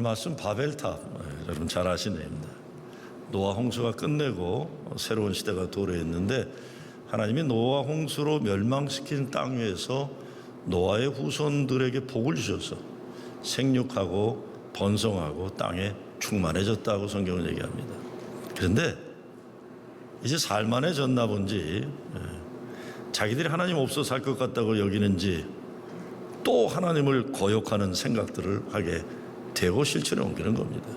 오늘 말씀 바벨탑, 여러분 잘 아시는 내용입니다. 노아 홍수가 끝내고 새로운 시대가 도래했는데 하나님이 노아 홍수로 멸망시킨 땅 위에서 노아의 후손들에게 복을 주셔서 생육하고 번성하고 땅에 충만해졌다고 성경은 얘기합니다. 그런데 이제 살만해졌나 본지 자기들이 하나님 없어 살 것 같다고 여기는지 또 하나님을 거역하는 생각들을 하게 되고 실천에 옮기는 겁니다.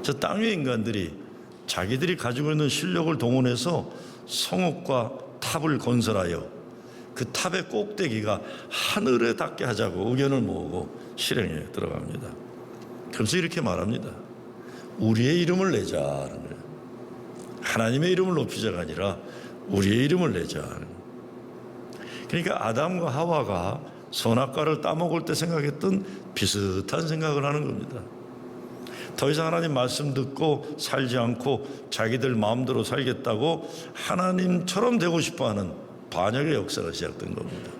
저 땅 위의 인간들이 자기들이 가지고 있는 실력을 동원해서 성읍과 탑을 건설하여 그 탑의 꼭대기가 하늘에 닿게 하자고 의견을 모으고 실행에 들어갑니다. 그래서 이렇게 말합니다. 우리의 이름을 내자는 거예요. 하나님의 이름을 높이자가 아니라 우리의 이름을 내자. 그러니까 아담과 하와가 선악과를 따먹을 때 생각했던 비슷한 생각을 하는 겁니다. 더 이상 하나님 말씀 듣고 살지 않고 자기들 마음대로 살겠다고 하나님처럼 되고 싶어하는 반역의 역사가 시작된 겁니다.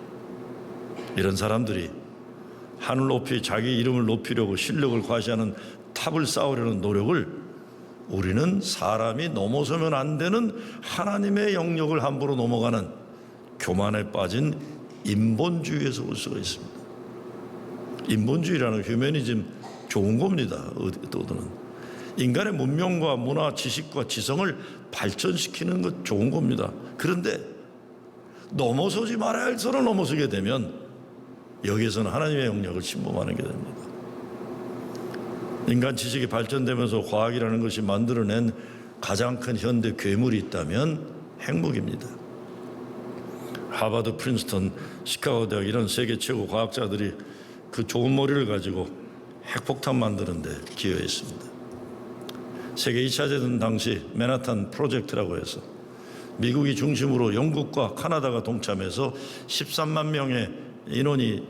이런 사람들이 하늘 높이 자기 이름을 높이려고 실력을 과시하는 탑을 쌓으려는 노력을 우리는 사람이 넘어서면 안 되는 하나님의 영역을 함부로 넘어가는 교만에 빠진 인본주의에서 볼 수가 있습니다. 인본주의라는 휴머니즘 좋은 겁니다. 어디든 인간의 문명과 문화, 지식과 지성을 발전시키는 것 좋은 겁니다. 그런데 넘어서지 말아야 할 선을 넘어서게 되면 여기에서는 하나님의 영역을 침범하는 게 됩니다. 인간 지식이 발전되면서 과학이라는 것이 만들어낸 가장 큰 현대 괴물이 있다면 핵무기입니다. 하버드, 프린스턴, 시카고 대학 이런 세계 최고 과학자들이 그 좋은 머리를 가지고 핵폭탄 만드는 데 기여했습니다. 세계 2차 대전 당시 맨하탄 프로젝트라고 해서 미국이 중심으로 영국과 카나다가 동참해서 13만 명의 인원이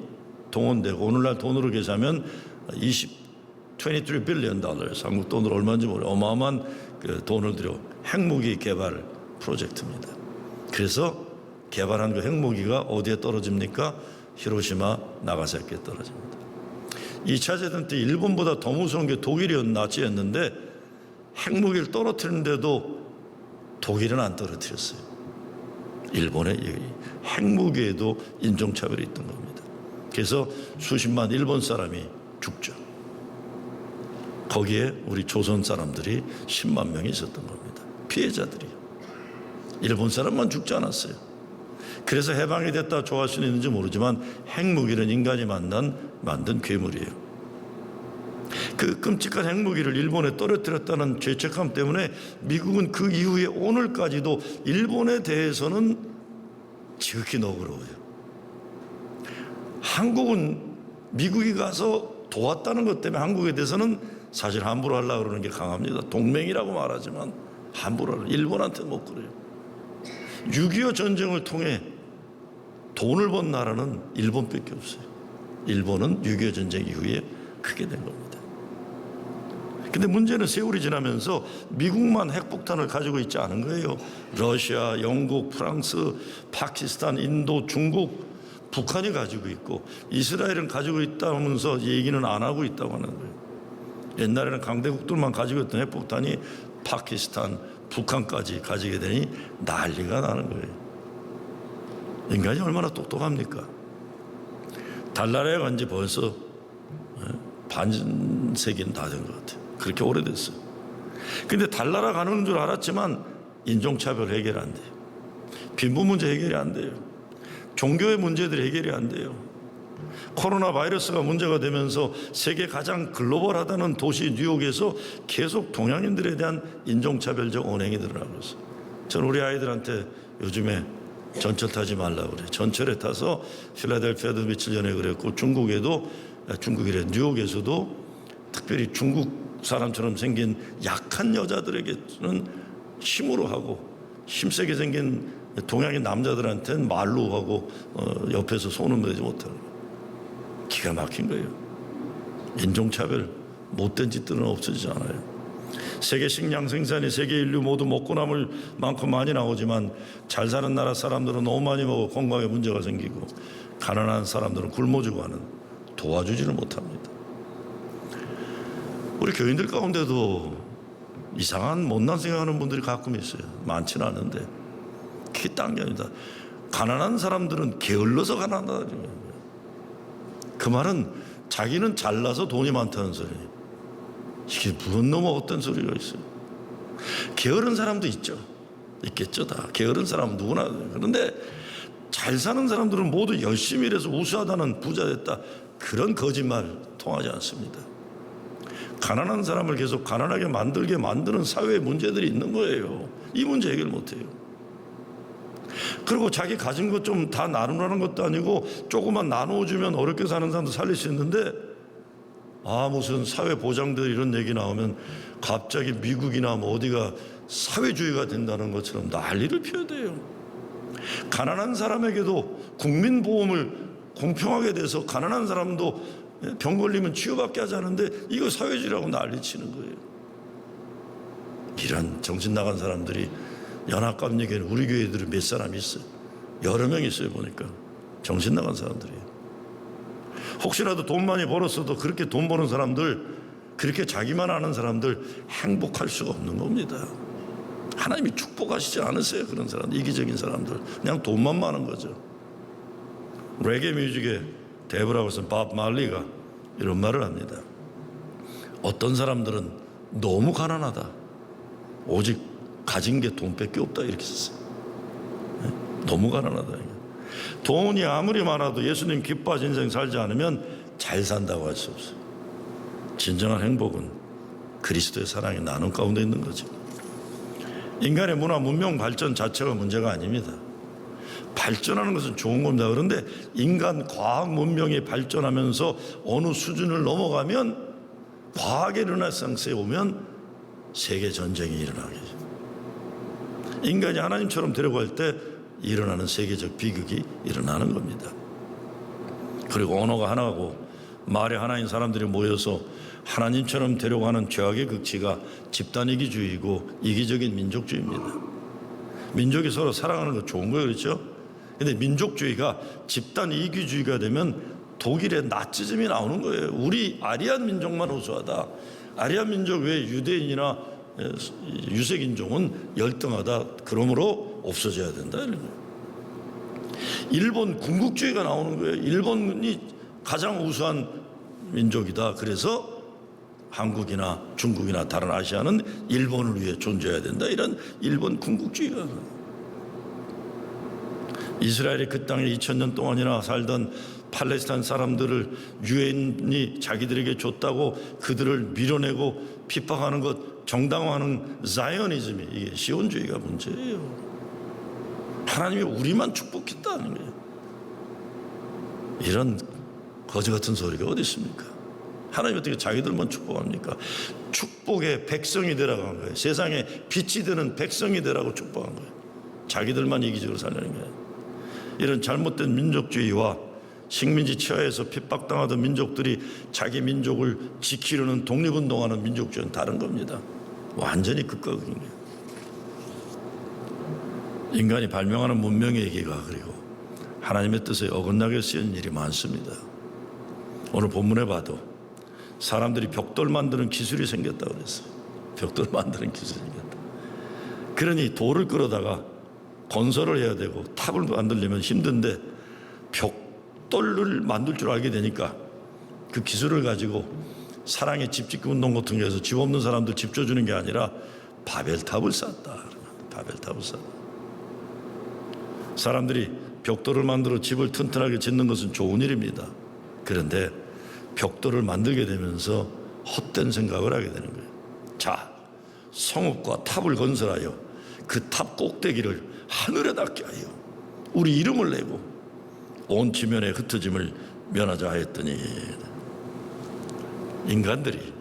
동원되고 오늘날 돈으로 계산하면 23 빌리언 달러, 한국 돈으로 얼마인지 모르겠어요. 어마어마한 그 돈을 들여 핵무기 개발 프로젝트입니다. 그래서 개발한 그 핵무기가 어디에 떨어집니까? 히로시마, 나가사키에 떨어집니다. 2차 대전 때 일본보다 더 무서운 게 나치였는데 핵무기를 떨어뜨리는데도 독일은 안 떨어뜨렸어요. 일본의 핵무기에도 인종차별이 있던 겁니다. 그래서 수십만 일본 사람이 죽죠. 거기에 우리 조선 사람들이 10만 명이 있었던 겁니다. 피해자들이. 일본 사람만 죽지 않았어요. 그래서 해방이 됐다 좋아할 수는 있는지 모르지만 핵무기는 인간이 만든 괴물이에요. 그 끔찍한 핵무기를 일본에 떨어뜨렸다는 죄책감 때문에 미국은 그 이후에 오늘까지도 일본에 대해서는 지극히 너그러워요. 한국은 미국이 가서 도왔다는 것 때문에 한국에 대해서는 사실 함부로 하려고 그러는 게 강합니다. 동맹이라고 말하지만 함부로 하려고. 일본한테 못 그래요. 6.25 전쟁을 통해 돈을 번 나라는 일본밖에 없어요. 일본은 6.25 전쟁 이후에 크게 된 겁니다. 근데 문제는 세월이 지나면서 미국만 핵폭탄을 가지고 있지 않은 거예요. 러시아, 영국, 프랑스, 파키스탄, 인도, 중국, 북한이 가지고 있고 이스라엘은 가지고 있다면서 얘기는 안 하고 있다고 하는 거예요. 옛날에는 강대국들만 가지고 있던 핵폭탄이 파키스탄, 북한까지 가지게 되니 난리가 나는 거예요. 인간이 얼마나 똑똑합니까? 달나라에 간 지 벌써 반세기는 다 된 것 같아요. 그렇게 오래됐어요. 근데 달나라 가는 줄 알았지만 인종차별 해결 안 돼요. 빈부 문제 해결이 안 돼요. 종교의 문제들이 해결이 안 돼요. 코로나 바이러스가 문제가 되면서 세계 가장 글로벌하다는 도시 뉴욕에서 계속 동양인들에 대한 인종차별적 언행이 드러나고 있어요. 저는 우리 아이들한테 요즘에 전철 타지 말라고 그래요. 전철에 타서 필라델피아도 며칠 전에 그랬고 중국이래 뉴욕에서도 특별히 중국 사람처럼 생긴 약한 여자들에게는 힘으로 하고 힘세게 생긴 동양인 남자들한테는 말로 하고 옆에서 손을 내지 못하는 거예요. 기가 막힌 거예요. 인종차별 못된 짓들은 없어지지 않아요. 세계 식량 생산이 세계 인류 모두 먹고 남을 만큼 많이 나오지만 잘 사는 나라 사람들은 너무 많이 먹어 건강에 문제가 생기고 가난한 사람들은 굶어 죽어가는 도와주지를 못합니다. 우리 교인들 가운데도 이상한 못난 생각하는 분들이 가끔 있어요. 많지는 않은데 그게 딴 게 아니다. 가난한 사람들은 게을러서 가난하다. 그 말은 자기는 잘나서 돈이 많다는 소리예요. 이게 무슨 놈의 어떤 소리가 있어요. 게으른 사람도 있겠죠. 다 게으른 사람은 누구나. 그런데 잘 사는 사람들은 모두 열심히 일해서 우수하다는 부자 됐다, 그런 거짓말 통하지 않습니다. 가난한 사람을 계속 가난하게 만들게 만드는 사회의 문제들이 있는 거예요. 이 문제 해결 못해요. 그리고 자기 가진 것 좀 다 나누라는 것도 아니고 조금만 나누어주면 어렵게 사는 사람도 살릴 수 있는데, 무슨 사회보장들 이런 얘기 나오면 갑자기 미국이나 뭐 어디가 사회주의가 된다는 것처럼 난리를 피워야 돼요. 가난한 사람에게도 국민보험을 공평하게 돼서 가난한 사람도 병 걸리면 치료받게 하자는데 이거 사회주의라고 난리치는 거예요. 이런 정신 나간 사람들이 연합감리교회는 우리 교회들은 몇 사람 있어요. 여러 명 있어요. 보니까 정신 나간 사람들이에요. 혹시라도 돈 많이 벌었어도 그렇게 돈 버는 사람들, 그렇게 자기만 아는 사람들 행복할 수가 없는 겁니다. 하나님이 축복하시지 않으세요. 그런 사람들, 이기적인 사람들, 그냥 돈만 많은 거죠. 레게 뮤직의 대부라고 해서 밥 말리가 이런 말을 합니다. 어떤 사람들은 너무 가난하다, 오직 가진 게 돈밖에 없다, 이렇게 썼어요. 너무 가난하다. 돈이 아무리 많아도 예수님 기뻐하신 인생 살지 않으면 잘 산다고 할 수 없어요. 진정한 행복은 그리스도의 사랑의 나눔 가운데 있는 거죠. 인간의 문화 문명 발전 자체가 문제가 아닙니다. 발전하는 것은 좋은 겁니다. 그런데 인간 과학 문명이 발전하면서 어느 수준을 넘어가면, 과학의 르네상스에 오면 세계 전쟁이 일어나겠죠. 인간이 하나님처럼 되려고 할 때 일어나는 세계적 비극이 일어나는 겁니다. 그리고 언어가 하나고 말이 하나인 사람들이 모여서 하나님처럼 되려고 하는 죄악의 극치가 집단이기주의이고 이기적인 민족주의입니다. 민족이 서로 사랑하는 거 좋은 거예요, 그렇죠? 근데 민족주의가 집단 이기주의가 되면 독일의 나치즘이 나오는 거예요. 우리 아리안 민족만 우수하다, 아리안 민족 외 유대인이나 유색인종은 열등하다, 그러므로 없어져야 된다, 이런 거예요. 일본 군국주의가 나오는 거예요. 일본이 가장 우수한 민족이다, 그래서 한국이나 중국이나 다른 아시아는 일본을 위해 존재해야 된다, 이런 일본 군국주의가. 이스라엘이 그 땅에 2000년 동안이나 살던 팔레스타인 사람들을 유엔이 자기들에게 줬다고 그들을 밀어내고 핍박하는 것 정당화하는 자이오니즘이, 이게 시온주의가 문제예요. 하나님이 우리만 축복했다는 거예요. 이런 거지 같은 소리가 어디 있습니까? 하나님이 어떻게 자기들만 축복합니까? 축복의 백성이 되라고 한 거예요. 세상에 빛이 되는 백성이 되라고 축복한 거예요. 자기들만 이기적으로 살려는 거예요. 이런 잘못된 민족주의와 식민지 치하에서 핍박당하던 민족들이 자기 민족을 지키려는 독립운동하는 민족주의는 다른 겁니다. 완전히 극과 극인 거예요. 인간이 발명하는 문명의 얘기가 그리고 하나님의 뜻에 어긋나게 쓰이는 일이 많습니다. 오늘 본문에 봐도 사람들이 벽돌 만드는 기술이 생겼다고 그랬어요. 벽돌 만드는 기술이 생겼다. 그러니 돌을 끌어다가 건설을 해야 되고 탑을 만들려면 힘든데 벽돌을 만들 줄 알게 되니까 그 기술을 가지고 사랑의 집짓기 운동 같은 게 해서 집 없는 사람들 집 줘주는 게 아니라 바벨탑을 쌓았다. 바벨탑을 쌓았다. 사람들이 벽돌을 만들어 집을 튼튼하게 짓는 것은 좋은 일입니다. 그런데 벽돌을 만들게 되면서 헛된 생각을 하게 되는 거예요. 자, 성읍과 탑을 건설하여 그 탑 꼭대기를 하늘에 닿게 하여 우리 이름을 내고 온 지면의 흩어짐을 면하자 하였더니, 인간들이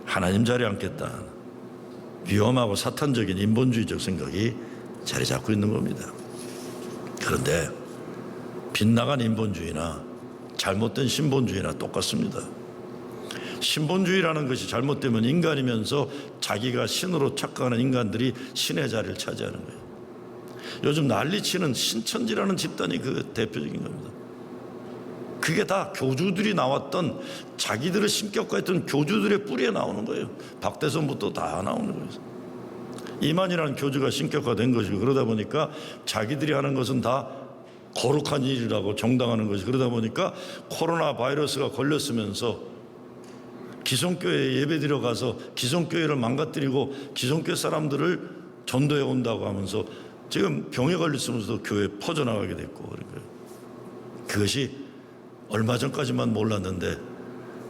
하나님 자리에 앉겠다, 위험하고 사탄적인 인본주의적 생각이 자리 잡고 있는 겁니다. 그런데 빗나간 인본주의나 잘못된 신본주의나 똑같습니다. 신본주의라는 것이 잘못되면 인간이면서 자기가 신으로 착각하는 인간들이 신의 자리를 차지하는 거예요. 요즘 난리치는 신천지라는 집단이 그 대표적인 겁니다. 그게 다 교주들이 나왔던, 자기들을 신격화했던 교주들의 뿌리에 나오는 거예요. 박대선부터 다 나오는 거예요. 이만희라는 교주가 신격화된 것이고, 그러다 보니까 자기들이 하는 것은 다 거룩한 일이라고 정당하는 것이, 그러다 보니까 코로나 바이러스가 걸렸으면서 기성교회에 예배드려 가서 기성교회를 망가뜨리고 기성교회 사람들을 전도해 온다고 하면서 지금 병에 걸렸으면서도 교회에 퍼져나가게 됐고, 그러니까 그것이 얼마 전까지만 몰랐는데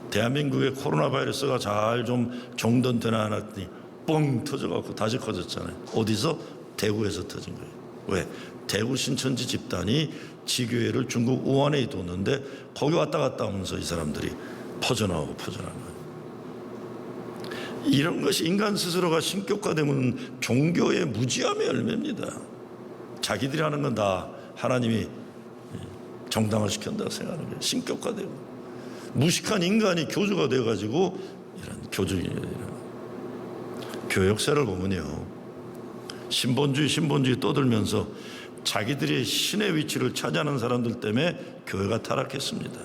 대한민국의 코로나 바이러스가 잘 좀 정돈되나 하더니 뻥 터져갖고 다시 커졌잖아요. 어디서? 대구에서 터진 거예요. 왜? 대구 신천지 집단이 지교회를 중국 우한에 뒀는데 거기 왔다 갔다 하면서 이 사람들이 퍼져나오고 퍼져나간 거예요. 이런 것이 인간 스스로가 신격화되면 종교의 무지함의 열매입니다. 자기들이 하는 건 다 하나님이 정당화 시킨다고 생각하는 거예요. 신격화되고 무식한 인간이 교주가 되어가지고 이런 교회 역사를 보면요, 신본주의 떠들면서 자기들이 신의 위치를 차지하는 사람들 때문에 교회가 타락했습니다.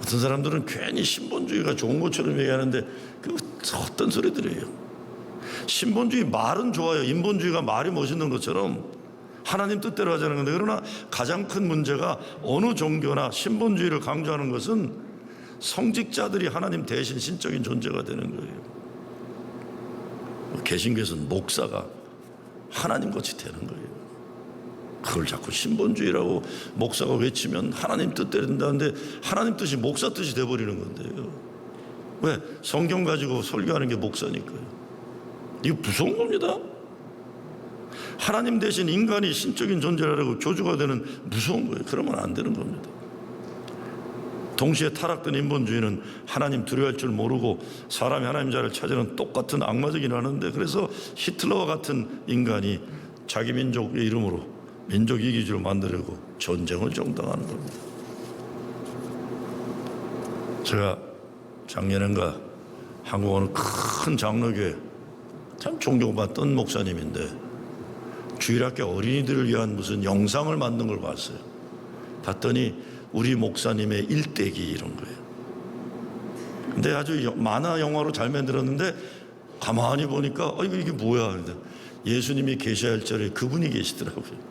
어떤 사람들은 괜히 신본주의가 좋은 것처럼 얘기하는데 그 어떤 소리들이에요. 신본주의 말은 좋아요. 인본주의가 말이 멋있는 것처럼 하나님 뜻대로 하자는 건데, 그러나 가장 큰 문제가 어느 종교나 신본주의를 강조하는 것은 성직자들이 하나님 대신 신적인 존재가 되는 거예요. 개신교에서는 목사가 하나님같이 되는 거예요. 그걸 자꾸 신본주의라고 목사가 외치면 하나님 뜻대로 된다는데 하나님 뜻이 목사 뜻이 돼버리는 건데요. 왜? 성경 가지고 설교하는 게 목사니까요. 이거 무서운 겁니다. 하나님 대신 인간이 신적인 존재라고 교주가 되는 무서운 거예요. 그러면 안 되는 겁니다. 동시에 타락된 인본주의는 하나님 두려워할 줄 모르고 사람이 하나님 자를 찾으는 똑같은 악마적인 하는데, 그래서 히틀러와 같은 인간이 자기 민족의 이름으로 민족 이기주의를 만들려고 전쟁을 정당하는 겁니다. 제가 작년인가 한국 어느 큰 장로교회 참 존경받던 목사님인데 주일학교 어린이들을 위한 무슨 영상을 만든 걸 봤어요. 봤더니 우리 목사님의 일대기 이런 거예요. 근데 아주 만화 영화로 잘 만들었는데 가만히 보니까 이게 뭐야? 근데 예수님이 계셔야 할 자리에 그분이 계시더라고요.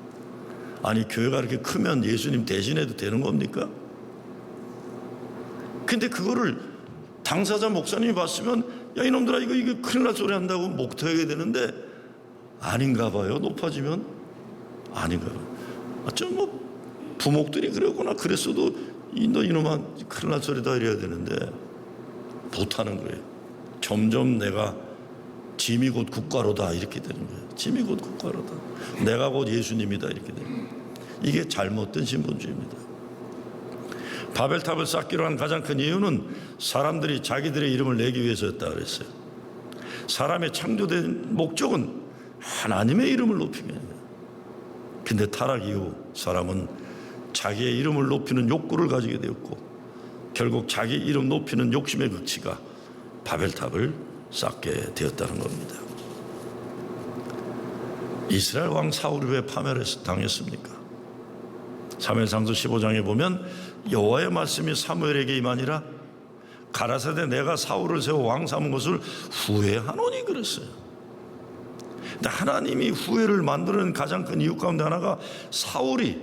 아니, 교회가 이렇게 크면 예수님 대신해도 되는 겁니까? 근데 그거를 당사자 목사님이 봤으면 야 이놈들아 이거 큰일 날 소리 한다고 목토하게 되는데 아닌가 봐요. 높아지면 아닌가 봐요. 좀 부목들이 그러거나 그랬어도 너 이놈아 큰일 날 소리다 이래야 되는데 못하는 거예요. 점점 내가 짐이 곧 국가로다 이렇게 되는 거예요. 짐이 곧 국가로다. 내가 곧 예수님이다 이렇게 되는 거예요. 이게 잘못된 신본주의입니다. 바벨탑을 쌓기로 한 가장 큰 이유는 사람들이 자기들의 이름을 내기 위해서였다 그랬어요. 사람의 창조된 목적은 하나님의 이름을 높이기 위해서. 근데 타락 이후 사람은 자기의 이름을 높이는 욕구를 가지게 되었고 결국 자기 이름 높이는 욕심의 극치가 바벨탑을 쌓게 되었다는 겁니다. 이스라엘 왕 사울이 왜 파멸을 당했습니까? 사무엘상서 15장에 보면 여호와의 말씀이 사무엘에게 임하니라 가라사대 내가 사울을 세워 왕 삼은 것을 후회하노니 그랬어요. 근데 하나님이 후회를 만드는 가장 큰 이유 가운데 하나가 사울이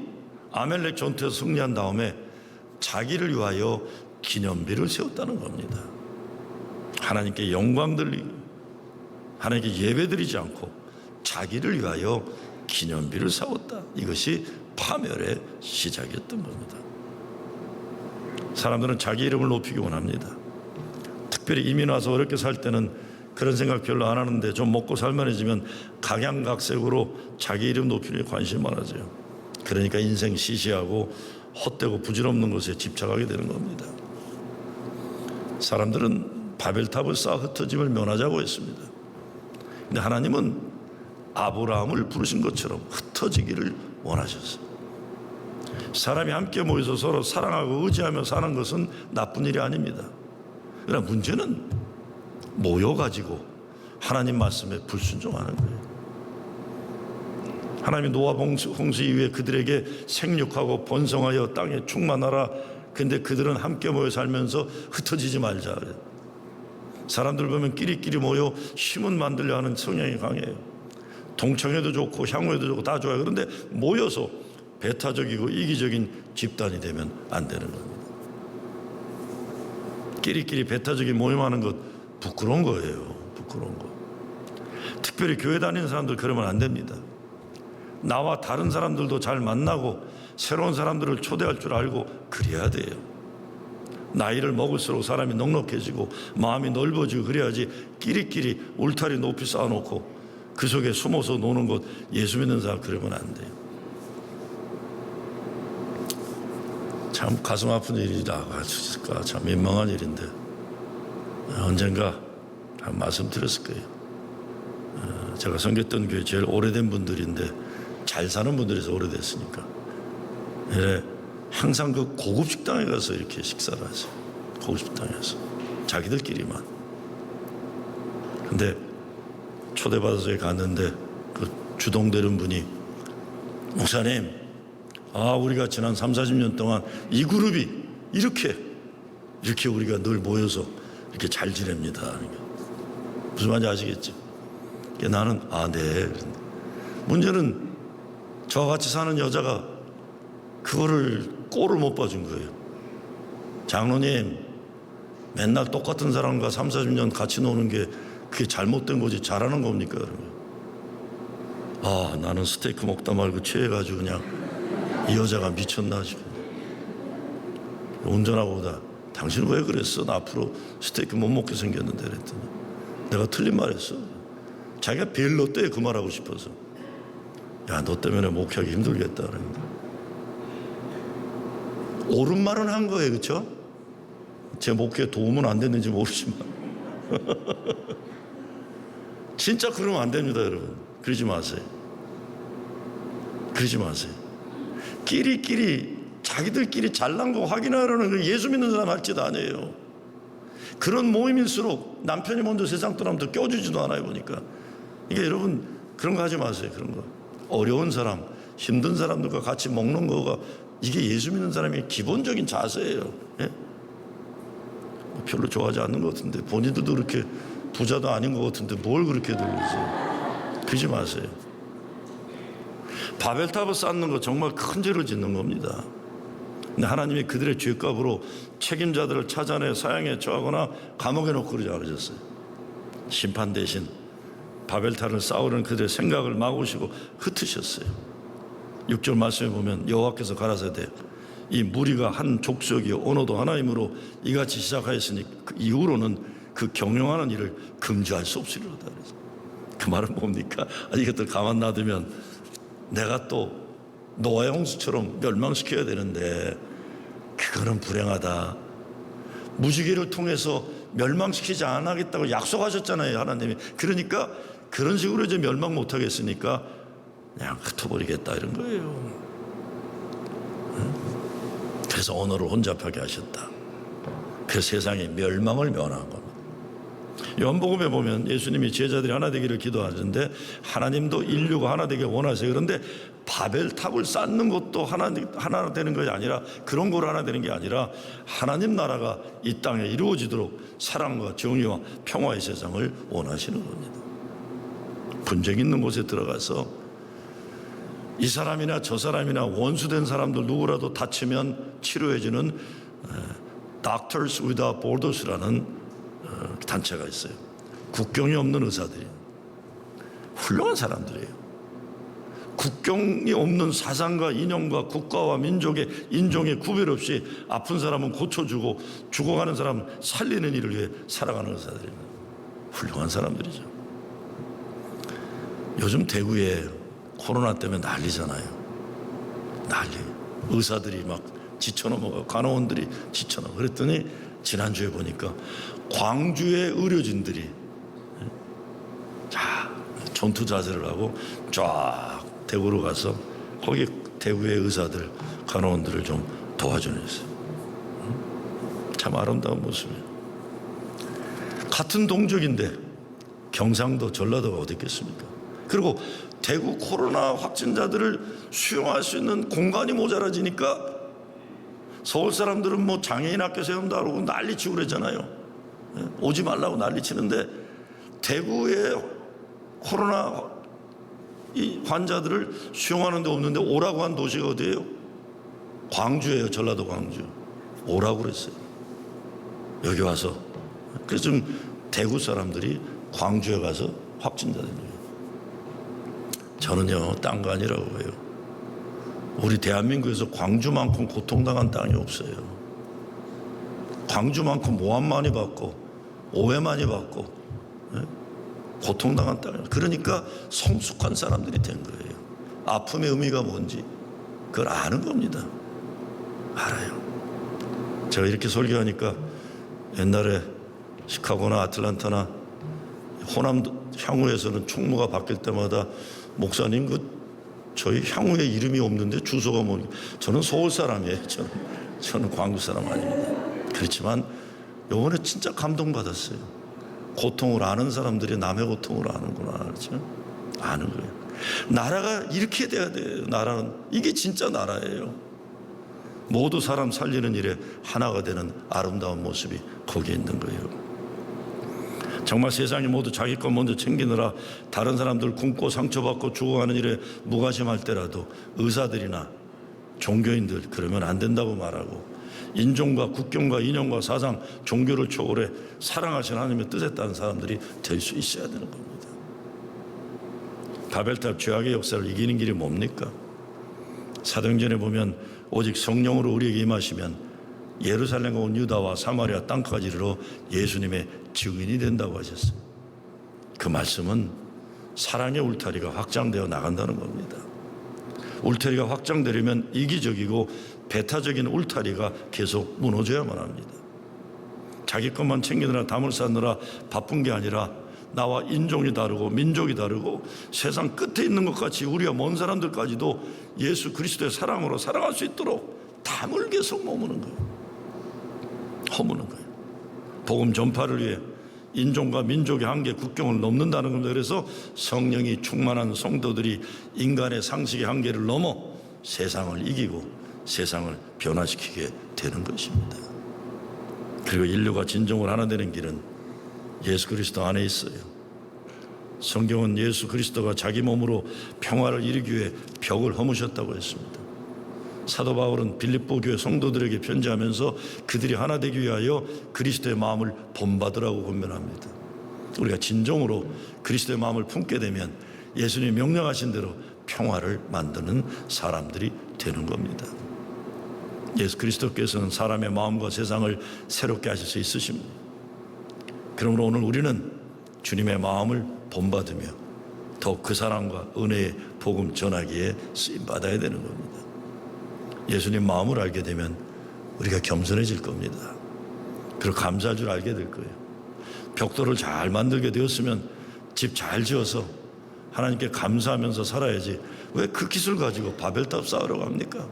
아멜렉 전투에서 승리한 다음에 자기를 위하여 기념비를 세웠다는 겁니다. 하나님께 영광 돌리고 하나님께 예배드리지 않고 자기를 위하여 기념비를 세웠다. 이것이 파멸의 시작이었던 겁니다. 사람들은 자기 이름을 높이기 원합니다. 특별히 이민 와서 어렵게 살 때는 그런 생각 별로 안 하는데 좀 먹고 살만해지면 각양각색으로 자기 이름 높이는 데 관심이 많아져요. 그러니까 인생 시시하고 헛되고 부질없는 것에 집착하게 되는 겁니다. 사람들은 바벨탑을 쌓아 흩어짐을 면하자고 했습니다. 근데 하나님은 아브라함을 부르신 것처럼 흩어지기를 원하셨어요. 사람이 함께 모여서 서로 사랑하고 의지하며 사는 것은 나쁜 일이 아닙니다. 그러나 문제는 모여가지고 하나님 말씀에 불순종하는 거예요. 하나님이 노아 홍수 이후에 그들에게 생육하고 번성하여 땅에 충만하라. 근데 그들은 함께 모여 살면서 흩어지지 말자. 사람들 보면 끼리끼리 모여 힘은 만들려 하는 성향이 강해요. 동청회도 좋고 향후회도 좋고 다 좋아요. 그런데 모여서 배타적이고 이기적인 집단이 되면 안 되는 겁니다. 끼리끼리 배타적인 모임하는 것 부끄러운 거예요. 부끄러운 거. 특별히 교회 다니는 사람들 그러면 안 됩니다. 나와 다른 사람들도 잘 만나고 새로운 사람들을 초대할 줄 알고 그래야 돼요. 나이를 먹을수록 사람이 넉넉해지고 마음이 넓어지고 그래야지 끼리끼리 울타리 높이 쌓아놓고 그 속에 숨어서 노는 것 예수 믿는 사람 그러면 안 돼요. 참 가슴 아픈 일이라고 할까 참 민망한 일인데 언젠가 한 말씀 드렸을 거예요. 제가 섬겼던 교회 제일 오래된 분들인데 잘 사는 분들에서 오래됐으니까 항상 그 고급 식당에 가서 이렇게 식사를 하세요. 고급 식당에 가서 자기들끼리만. 근데 초대받아서 갔는데 그 주동되는 분이 목사님, 우리가 지난 30-40년 동안 이 그룹이 이렇게 우리가 늘 모여서 이렇게 잘 지냅니다. 무슨 말인지 아시겠죠? 나는 네. 문제는 저와 같이 사는 여자가 그거를 꼴을 못 봐준 거예요. 장로님, 맨날 똑같은 사람과 30-40년 같이 노는 게 그게 잘못된 거지 잘하는 겁니까? 나는 스테이크 먹다 말고 취해가지고 그냥 이 여자가 미쳤나 싶어. 운전하고 오다 당신 왜 그랬어? 나 앞으로 스테이크 못 먹게 생겼는데 그랬더니 내가 틀린 말 했어. 자기가 벨로 때 그 말하고 싶어서 너 때문에 목회하기 힘들겠다 그랬는데 옳은 말은 한 거예요. 그렇죠? 제 목회에 도움은 안 됐는지 모르지만 진짜 그러면 안 됩니다. 여러분 그러지 마세요. 그러지 마세요. 끼리끼리 자기들끼리 잘난 거 확인하려는 그 예수 믿는 사람 할 짓 아니에요. 그런 모임일수록 남편이 먼저 세상 떠나면 더 껴주지도 않아요. 보니까 이게 여러분 그런 거 하지 마세요. 그런 거 어려운 사람 힘든 사람들과 같이 먹는 거가 이게 예수 믿는 사람의 기본적인 자세예요. 예? 별로 좋아하지 않는 것 같은데 본인들도 그렇게 부자도 아닌 것 같은데 뭘 그렇게 들으세요? 그러지 마세요. 바벨탑을 쌓는 거 정말 큰 죄를 짓는 겁니다. 근데 하나님이 그들의 죄값으로 책임자들을 찾아내 사형에 처하거나 감옥에 넣고 그러지 않으셨어요. 심판 대신 바벨탑을 쌓으려는 그들의 생각을 막으시고 흩으셨어요. 6절 말씀에 보면 여호와께서 가라사대 이 무리가 한 족속이요 언어도 하나이므로 이같이 시작하였으니 그 이후로는 그 경영하는 일을 금지할 수 없으리로다. 그 말은 뭡니까? 이것들 가만 놔두면 내가 또 노아의 홍수처럼 멸망시켜야 되는데 그거는 불행하다. 무지개를 통해서 멸망시키지 않겠다고 약속하셨잖아요, 하나님이. 그러니까 그런 식으로 이제 멸망 못하겠으니까 그냥 흩어버리겠다 이런 거예요. 그래서 언어를 혼잡하게 하셨다. 그 세상의 멸망을 면한 겁니다. 요한복음에 보면 예수님이 제자들이 하나 되기를 기도하는데 하나님도 인류가 하나 되길 원하세요. 그런데 바벨탑을 쌓는 것도 하나 되는 것이 아니라 그런 걸 하나 되는 게 아니라 하나님 나라가 이 땅에 이루어지도록 사랑과 정의와 평화의 세상을 원하시는 겁니다. 분쟁 있는 곳에 들어가서 이 사람이나 저 사람이나 원수된 사람들 누구라도 다치면 치료해주는 Doctors Without Borders라는 단체가 있어요. 국경이 없는 의사들이 훌륭한 사람들이에요. 국경이 없는 사상과 이념과 국가와 민족의 인종의 구별 없이 아픈 사람은 고쳐주고 죽어가는 사람은 살리는 일을 위해 살아가는 의사들입니다. 훌륭한 사람들이죠. 요즘 대구에 코로나 때문에 난리잖아요. 난리. 의사들이 막 지쳐넘어가고 간호원들이 지쳐넘어. 그랬더니 지난주에 보니까 광주의 의료진들이 전투 자세를 하고 쫙 대구로 가서 거기 대구의 의사들, 간호원들을 좀 도와주는 있어요. 참 아름다운 모습이에요. 같은 동족인데 경상도, 전라도가 어디 있겠습니까? 그리고 대구 코로나 확진자들을 수용할 수 있는 공간이 모자라지니까 서울 사람들은 뭐 장애인 학교 세운다 그러고 난리치고 그랬잖아요. 오지 말라고 난리치는데 대구에 코로나 이 환자들을 수용하는 데 없는데 오라고 한 도시가 어디예요? 광주예요. 전라도 광주. 오라고 그랬어요. 여기 와서. 그래서 지금 대구 사람들이 광주에 가서 확진자들이 거예요. 저는요, 딴 거 아니라고 해요. 우리 대한민국에서 광주만큼 고통당한 땅이 없어요. 광주만큼 모함 많이 받고 오해 많이 받고 고통당한 땅이에요. 그러니까 성숙한 사람들이 된 거예요. 아픔의 의미가 뭔지 그걸 아는 겁니다. 알아요. 제가 이렇게 설교하니까 옛날에 시카고나 아틀란타나 호남 향후에서는 총무가 바뀔 때마다 목사님 저희 향후에 이름이 없는데 주소가 뭐니? 저는 서울 사람이에요. 저는 광주 사람 아닙니다. 그렇지만 이번에 진짜 감동받았어요. 고통을 아는 사람들이 남의 고통을 아는구나. 그렇죠? 아는 거예요. 나라가 이렇게 돼야 돼요. 나라는 이게 진짜 나라예요. 모두 사람 살리는 일에 하나가 되는 아름다운 모습이 거기에 있는 거예요. 정말 세상이 모두 자기 것 먼저 챙기느라 다른 사람들 굶고 상처받고 죽어가는 일에 무관심할 때라도 의사들이나 종교인들 그러면 안 된다고 말하고 인종과 국경과 이념과 사상, 종교를 초월해 사랑하신 하나님의 뜻에 따른 사람들이 될 수 있어야 되는 겁니다. 바벨탑 죄악의 역사를 이기는 길이 뭡니까? 사도행전에 보면 오직 성령으로 우리에게 임하시면 예루살렘과 온 유다와 사마리아 땅까지 이르러 예수님의 증인이 된다고 하셨어요. 그 말씀은 사랑의 울타리가 확장되어 나간다는 겁니다. 울타리가 확장되려면 이기적이고 배타적인 울타리가 계속 무너져야만 합니다. 자기 것만 챙기느라 담을 쌓느라 바쁜 게 아니라 나와 인종이 다르고 민족이 다르고 세상 끝에 있는 것 같이 우리가 먼 사람들까지도 예수 그리스도의 사랑으로 사랑할 수 있도록 담을 계속 머무는 거예요. 허무는 거예요. 복음 전파를 위해 인종과 민족의 한계, 국경을 넘는다는 겁니다. 그래서 성령이 충만한 성도들이 인간의 상식의 한계를 넘어 세상을 이기고 세상을 변화시키게 되는 것입니다. 그리고 인류가 진정으로 하나 되는 길은 예수 그리스도 안에 있어요. 성경은 예수 그리스도가 자기 몸으로 평화를 이루기 위해 벽을 허무셨다고 했습니다. 사도 바울은 빌립보 교회 성도들에게 편지하면서 그들이 하나 되기 위하여 그리스도의 마음을 본받으라고 권면합니다. 우리가 진정으로 그리스도의 마음을 품게 되면 예수님이 명령하신 대로 평화를 만드는 사람들이 되는 겁니다. 예수 그리스도께서는 사람의 마음과 세상을 새롭게 하실 수 있으십니다. 그러므로 오늘 우리는 주님의 마음을 본받으며 더욱 그 사랑과 은혜의 복음 전하기에 쓰임받아야 되는 겁니다. 예수님 마음을 알게 되면 우리가 겸손해질 겁니다. 그리고 감사할 줄 알게 될 거예요. 벽돌을 잘 만들게 되었으면 집 잘 지어서 하나님께 감사하면서 살아야지 왜 그 기술 가지고 바벨탑 쌓으러 갑니까?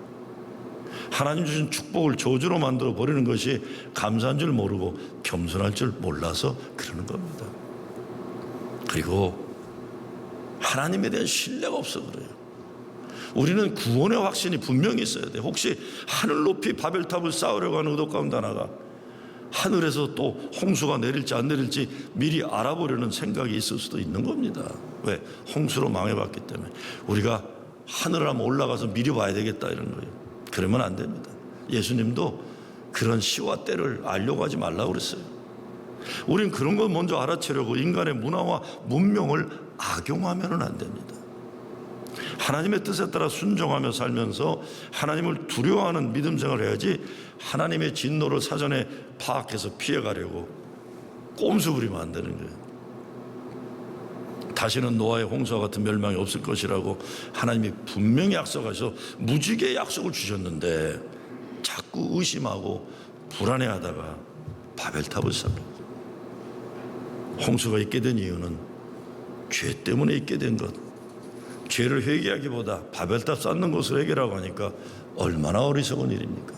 하나님 주신 축복을 저주로 만들어 버리는 것이 감사한 줄 모르고 겸손할 줄 몰라서 그러는 겁니다. 그리고 하나님에 대한 신뢰가 없어 그래요. 우리는 구원의 확신이 분명히 있어야 돼요. 혹시 하늘 높이 바벨탑을 쌓으려고 하는 의도 가운데 하나가 하늘에서 또 홍수가 내릴지 안 내릴지 미리 알아보려는 생각이 있을 수도 있는 겁니다. 왜? 홍수로 망해봤기 때문에. 우리가 하늘을 한번 올라가서 미리 봐야 되겠다 이런 거예요. 그러면 안 됩니다. 예수님도 그런 시와 때를 알려고 하지 말라고 그랬어요. 우린 그런 걸 먼저 알아채려고 인간의 문화와 문명을 악용하면 안 됩니다. 하나님의 뜻에 따라 순종하며 살면서 하나님을 두려워하는 믿음 생활을 해야지 하나님의 진노를 사전에 파악해서 피해가려고 꼼수 부리면 안 되는 거예요. 다시는 노아의 홍수와 같은 멸망이 없을 것이라고 하나님이 분명히 약속하셔서 무지개의 약속을 주셨는데 자꾸 의심하고 불안해하다가 바벨탑을 쌓고 홍수가 있게 된 이유는 죄 때문에 있게 된 것. 죄를 회개하기보다 바벨탑 쌓는 것을 해결하고 하니까 얼마나 어리석은 일입니까?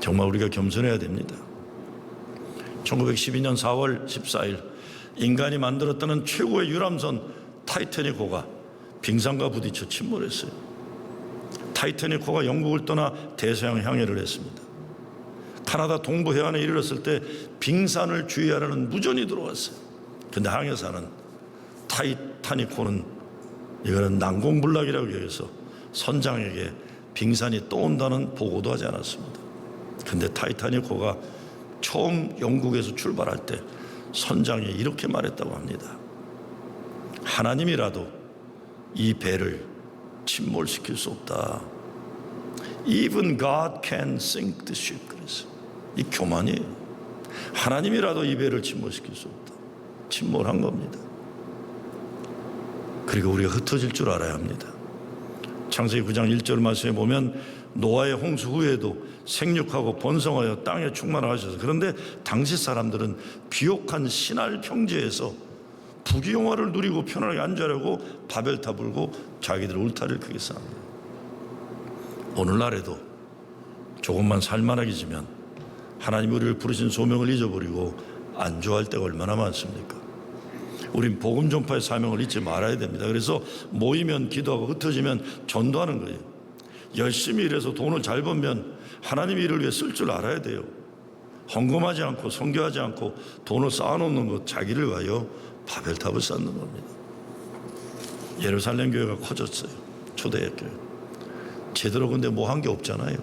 정말 우리가 겸손해야 됩니다. 1912년 4월 14일 인간이 만들었다는 최고의 유람선 타이타닉호가 빙산과 부딪혀 침몰했어요. 타이타닉호가 영국을 떠나 대서양 항해를 했습니다. 카나다 동부 해안에 이르렀을 때 빙산을 주의하라는 무전이 들어왔어요. 그런데 항해사는 타이타닉호는 이거는 난공불락이라고 여겨서 선장에게 빙산이 떠온다는 보고도 하지 않았습니다. 그런데 타이타닉호가 처음 영국에서 출발할 때 선장이 이렇게 말했다고 합니다. 하나님이라도 이 배를 침몰시킬 수 없다. Even God can sink the ship. 그래서 이 교만이에요. 하나님이라도 이 배를 침몰시킬 수 없다. 침몰한 겁니다. 그리고 우리가 흩어질 줄 알아야 합니다. 창세기 9장 1절 말씀에 보면 노아의 홍수 후에도 생육하고 번성하여 땅에 충만하셔서, 그런데 당시 사람들은 비옥한 신할 평지에서 부귀영화를 누리고 편안하게 앉으려고 바벨탑 불고 자기들 울타리를 크게 쌓습니다. 오늘날에도 조금만 살만하게 지면 하나님 우리를 부르신 소명을 잊어버리고 안주할 때가 얼마나 많습니까? 우린 복음 전파의 사명을 잊지 말아야 됩니다. 그래서 모이면 기도하고 흩어지면 전도하는 거예요. 열심히 일해서 돈을 잘 벌면 하나님의 일을 위해 쓸 줄 알아야 돼요. 헌금하지 않고 선교하지 않고 돈을 쌓아놓는 것, 자기를 위하여 바벨탑을 쌓는 겁니다. 예루살렘 교회가 커졌어요. 초대교회. 제대로 근데 뭐 한 게 없잖아요.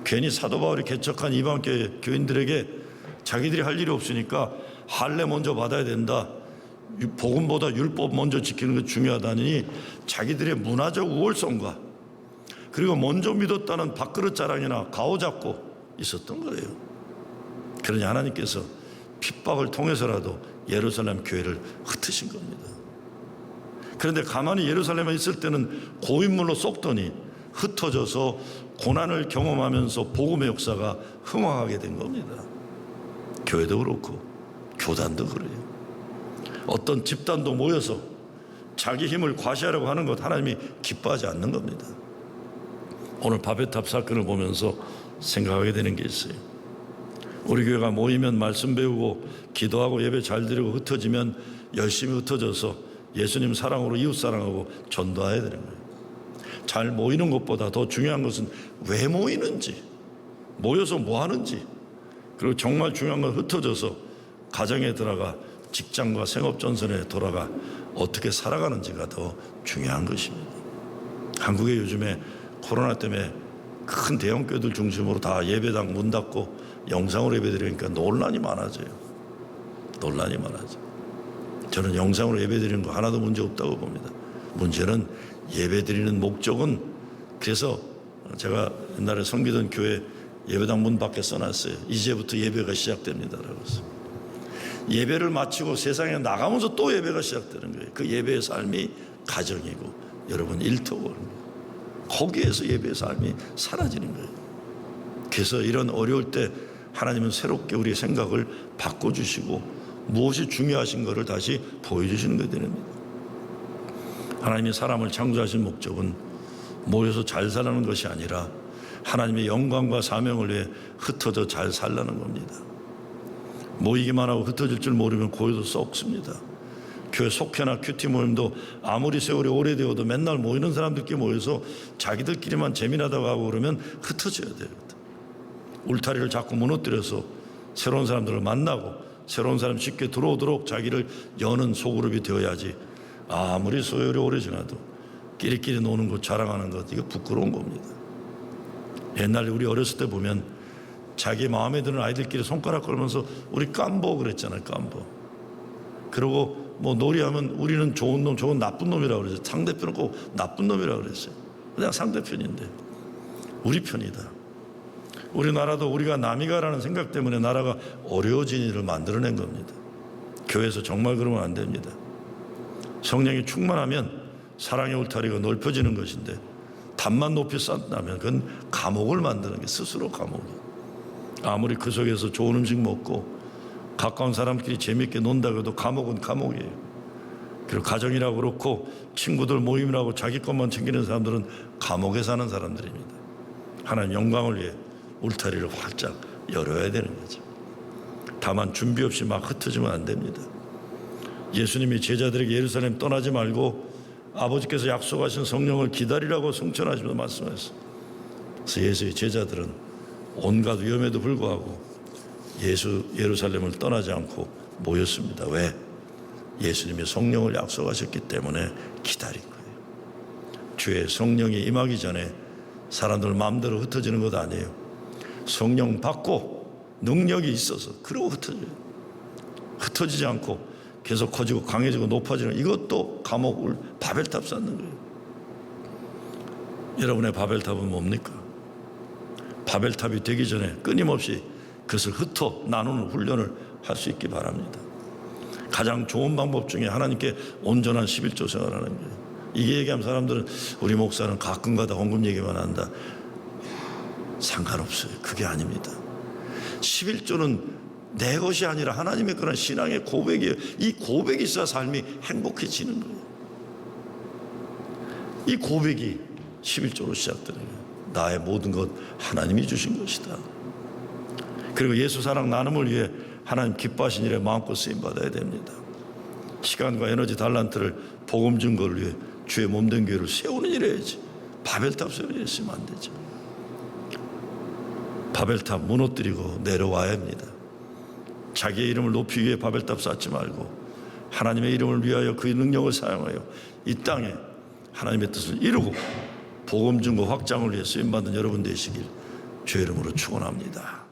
괜히 사도 바울이 개척한 이방교회 교인들에게 자기들이 할 일이 없으니까 할례 먼저 받아야 된다, 복음보다 율법 먼저 지키는 게 중요하다니 자기들의 문화적 우월성과 그리고 먼저 믿었다는 밥그릇 자랑이나 가오 잡고 있었던 거예요. 그러니 하나님께서 핍박을 통해서라도 예루살렘 교회를 흩으신 겁니다. 그런데 가만히 예루살렘에 있을 때는 고인물로 썩더니 흩어져서 고난을 경험하면서 복음의 역사가 흥황하게 된 겁니다. 교회도 그렇고 교단도 그래요. 어떤 집단도 모여서 자기 힘을 과시하려고 하는 것 하나님이 기뻐하지 않는 겁니다. 오늘 바벨탑 사건을 보면서 생각하게 되는 게 있어요. 우리 교회가 모이면 말씀 배우고 기도하고 예배 잘 드리고 흩어지면 열심히 흩어져서 예수님 사랑으로 이웃 사랑하고 전도해야 되는 거예요. 잘 모이는 것보다 더 중요한 것은 왜 모이는지, 모여서 뭐 하는지, 그리고 정말 중요한 건 흩어져서 가정에 들어가 직장과 생업전선에 돌아가 어떻게 살아가는지가 더 중요한 것입니다. 한국에 요즘에 코로나 때문에 큰 대형교회들 중심으로 다 예배당 문 닫고 영상으로 예배드리니까 논란이 많아져요. 논란이 많아져요. 저는 영상으로 예배드리는 거 하나도 문제 없다고 봅니다. 문제는 예배드리는 목적은, 그래서 제가 옛날에 섬기던 교회 예배당 문 밖에 써놨어요. 이제부터 예배가 시작됩니다라고 해서. 예배를 마치고 세상에 나가면서 또 예배가 시작되는 거예요. 그 예배의 삶이 가정이고 여러분 일터고 거기에서 예배의 삶이 사라지는 거예요. 그래서 이런 어려울 때 하나님은 새롭게 우리의 생각을 바꿔주시고 무엇이 중요하신 것을 다시 보여주시는 게 됩니다. 하나님이 사람을 창조하신 목적은 모여서 잘 살라는 것이 아니라 하나님의 영광과 사명을 위해 흩어져 잘 살라는 겁니다. 모이기만 하고 흩어질 줄 모르면 고요도 썩습니다. 교회 속회나 큐티 모임도 아무리 세월이 오래되어도 맨날 모이는 사람들끼리 모여서 자기들끼리만 재미나다고 하고 그러면 흩어져야 돼요. 울타리를 자꾸 무너뜨려서 새로운 사람들을 만나고 새로운 사람 쉽게 들어오도록 자기를 여는 소그룹이 되어야지, 아무리 소열이 오래 지나도 끼리끼리 노는 것, 자랑하는 것, 이거 부끄러운 겁니다. 옛날에 우리 어렸을 때 보면 자기 마음에 드는 아이들끼리 손가락 걸면서 우리 깜보 그랬잖아요. 깜보. 그리고 뭐 놀이하면 우리는 좋은 놈, 저건 나쁜 놈이라고 그랬어요. 상대편은 꼭 나쁜 놈이라고 그랬어요. 그냥 상대편인데 우리 편이다. 우리나라도 우리가 남이가라는 생각 때문에 나라가 어려워진 일을 만들어낸 겁니다. 교회에서 정말 그러면 안 됩니다. 성령이 충만하면 사랑의 울타리가 넓혀지는 것인데 담만 높이 쌓다면 그건 감옥을 만드는 게 스스로 감옥이에요. 아무리 그 속에서 좋은 음식 먹고 가까운 사람끼리 재미있게 논다고 해도 감옥은 감옥이에요. 그리고 가정이라고 그렇고 친구들 모임이라고 자기 것만 챙기는 사람들은 감옥에 사는 사람들입니다. 하나님 영광을 위해 울타리를 활짝 열어야 되는 거죠. 다만 준비 없이 막 흩어지면 안 됩니다. 예수님이 제자들에게 예루살렘 떠나지 말고 아버지께서 약속하신 성령을 기다리라고 성천하시면서 말씀하셨어요. 그래서 예수의 제자들은 온갖 위험에도 불구하고 예루살렘을 떠나지 않고 모였습니다. 왜? 예수님이 성령을 약속하셨기 때문에 기다린 거예요. 주의 성령이 임하기 전에 사람들 마음대로 흩어지는 것 아니에요. 성령 받고 능력이 있어서 그러고 흩어져요. 흩어지지 않고 계속 커지고 강해지고 높아지는, 이것도 감옥을 바벨탑 쌓는 거예요. 여러분의 바벨탑은 뭡니까? 바벨탑이 되기 전에 끊임없이 그것을 흩어 나누는 훈련을 할 수 있기 바랍니다. 가장 좋은 방법 중에 하나님께 온전한 11조 생활하는 거예요. 이게 얘기하면 사람들은 우리 목사는 가끔가다 헌금 얘기만 한다. 상관없어요. 그게 아닙니다. 11조는 내 것이 아니라 하나님의 그런 신앙의 고백이에요. 이 고백이 있어야 삶이 행복해지는 거예요. 이 고백이 11조로 시작되는 거예요. 나의 모든 것 하나님이 주신 것이다. 그리고 예수 사랑 나눔을 위해 하나님 기뻐하신 일에 마음껏 쓰임받아야 됩니다. 시간과 에너지 달란트를 복음 증거를 위해 주의 몸된 교회를 세우는 일 해야지. 바벨탑 세우는 일 했으면 안 되죠. 바벨탑 무너뜨리고 내려와야 합니다. 자기의 이름을 높이기 위해 바벨탑 쌓지 말고 하나님의 이름을 위하여 그의 능력을 사용하여 이 땅에 하나님의 뜻을 이루고 복음 증거 확장을 위해 쓰임받는 여러분 되시길 주의 이름으로 축원합니다.